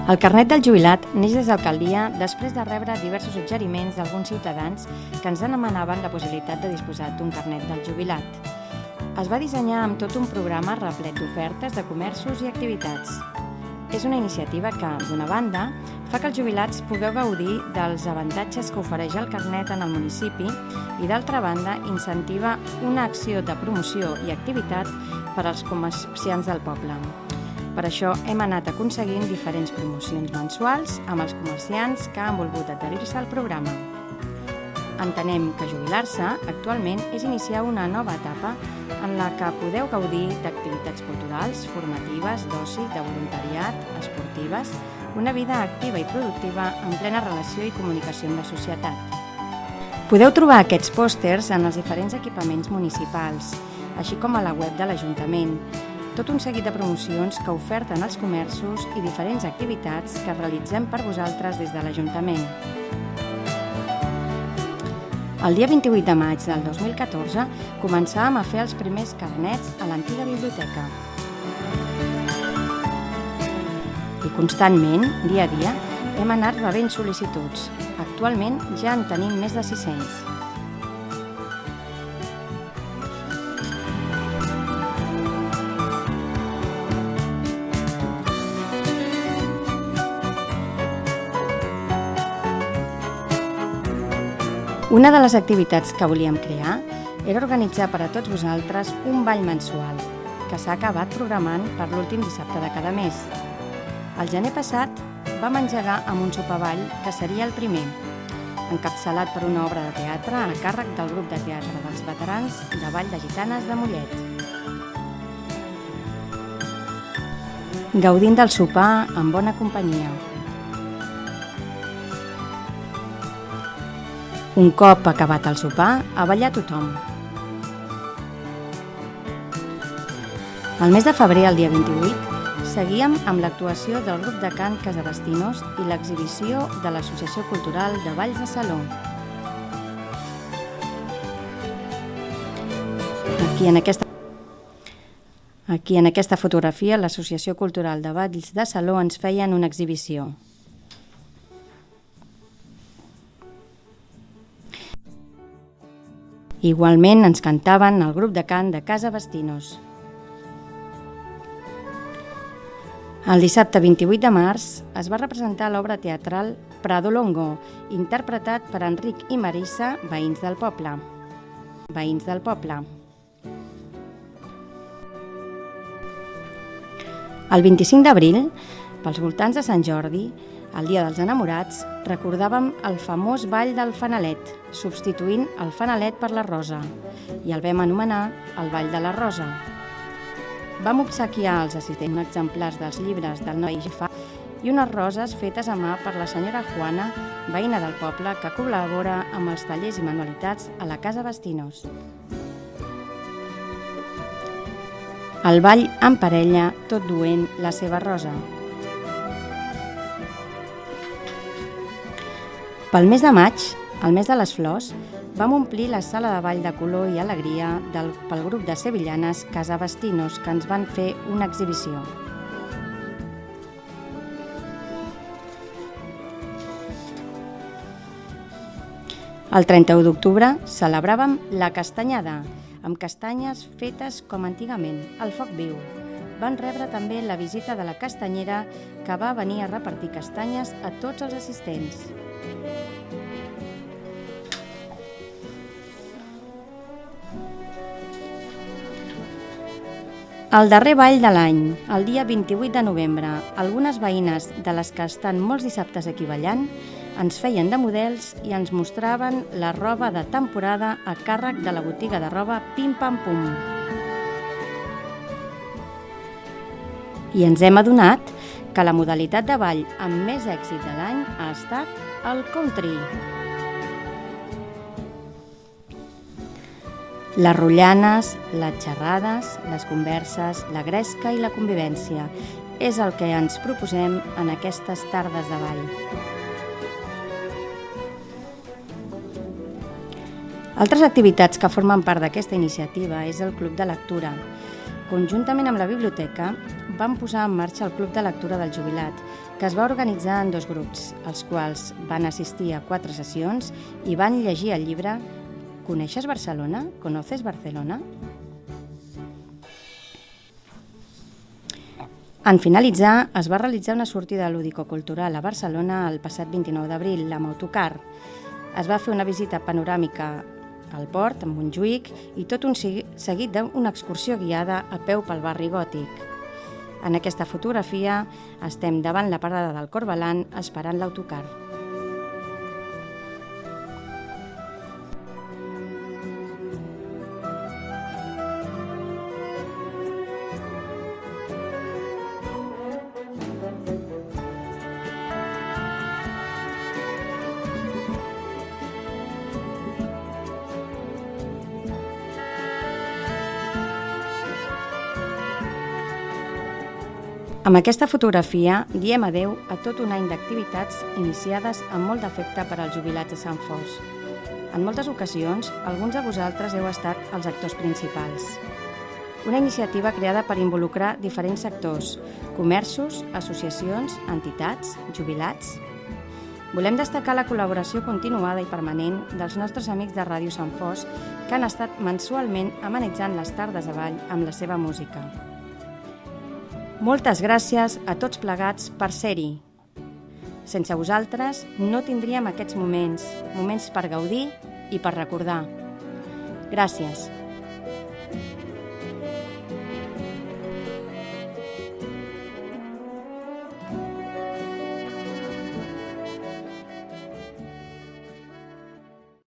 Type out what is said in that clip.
El carnet del jubilat neix des d'Alcaldia després de rebre diversos suggeriments d'alguns ciutadans que ens demanaven la possibilitat de disposar d'un carnet del jubilat. Es va dissenyar amb tot un programa replet d'ofertes de comerços i activitats. És una iniciativa que, d'una banda, fa que els jubilats pugueu gaudir dels avantatges que ofereix el carnet en el municipi i, d'altra banda, incentiva una acció de promoció i activitat per als comerciants del poble. Per això hem anat aconseguint diferents promocions mensuals amb els comerciants que han volgut adherir-se al programa. Entenem que jubilar-se actualment és iniciar una nova etapa en la que podeu gaudir d'activitats culturals, formatives, d'oci, de voluntariat, esportives, una vida activa i productiva en plena relació i comunicació amb la societat. Podeu trobar aquests pòsters en els diferents equipaments municipals, així com a la web de l'Ajuntament, tot un seguit de promocions que oferten els comerços i diferents activitats que realitzem per vosaltres des de l'Ajuntament. El dia 28 de maig del 2014 començàvem a fer els primers carnets a l'antiga biblioteca. I constantment, dia a dia, hem anat rebent sol·licituds. Actualment ja en tenim més de 600. Una de les activitats que volíem crear era organitzar per a tots vosaltres un ball mensual, que s'ha acabat programant per l'últim dissabte de cada mes. El gener passat vam engegar amb un sopar-ball que seria el primer, encapçalat per una obra de teatre a càrrec del grup de teatre dels veterans de Vall de Gitanes de Mollet. Gaudint del sopar en bona companyia. Un cop acabat el sopar, a ballar tothom. Al mes de febrer, el dia 28, seguíem amb l'actuació del grup de cant Casabastinos i l'exhibició de l'Associació Cultural de Valls de Saló. Aquí en aquesta fotografia, l'Associació Cultural de Valls de Saló ens feien una exhibició. Igualment ens cantaven el grup de cant de Casabastinos. El dissabte 28 de març es va representar l'obra teatral Prado Longo, interpretat per Enric i Marissa, veïns del poble. El 25 d'abril, pels voltants de Sant Jordi, el dia dels enamorats, recordàvem el famós ball del fanalet, substituint el fanalet per la rosa, i el vam anomenar el Ball de la Rosa. Vam obsequiar als assistents exemplars dels llibres del Noi Gifà i unes roses fetes a mà per la senyora Juana, veïna del poble, que col·labora amb els tallers i manualitats a la Casa Bastinos. El ball en parella, tot duent la seva rosa. Pel mes de maig, el mes de les flors, vam omplir la sala de ball de color i alegria pel grup de sevillanes Casabastinos, que ens van fer una exhibició. El 31 d'octubre celebràvem la castanyada, amb castanyes fetes com antigament, al foc viu. Van rebre també la visita de la castanyera, que va venir a repartir castanyes a tots els assistents. El darrer ball de l'any, el dia 28 de novembre, algunes veïnes de les que estan molts dissabtes aquí ballant ens feien de models i ens mostraven la roba de temporada a càrrec de la botiga de roba Pim Pam Pum. I ens hem adonat que la modalitat de ball amb més èxit de l'any ha estat el country. Les rotllanes, les xerrades, les converses, la gresca i la convivència és el que ens proposem en aquestes tardes de ball. Altres activitats que formen part d'aquesta iniciativa és el Club de Lectura. Conjuntament amb la biblioteca vam posar en marxa el Club de Lectura del Jubilat que es va organitzar en 2 grups, els quals van assistir a 4 sessions i van llegir el llibre Coneixes Barcelona? ¿Conoces Barcelona? En finalitzar, es va realitzar una sortida lúdico-cultural a Barcelona el passat 29 d'abril amb autocar. Es va fer una visita panoràmica al port amb Montjuïc i tot un seguit d'una excursió guiada a peu pel barri gòtic. En aquesta fotografia estem davant la parada del Corbalan esperant l'autocar. Amb aquesta fotografia diem adeu a tot un any d'activitats iniciades amb molt d'afecte per als jubilats de Sant Fos. En moltes ocasions, alguns de vosaltres heu estat els actors principals. Una iniciativa creada per involucrar diferents sectors, comerços, associacions, entitats, jubilats. Volem destacar la col·laboració continuada i permanent dels nostres amics de Ràdio Sant Fos que han estat mensualment amenitzant les tardes de ball amb la seva música. Moltes gràcies a tots plegats per ser-hi. Sense vosaltres no tindríem aquests moments per gaudir i per recordar. Gràcies.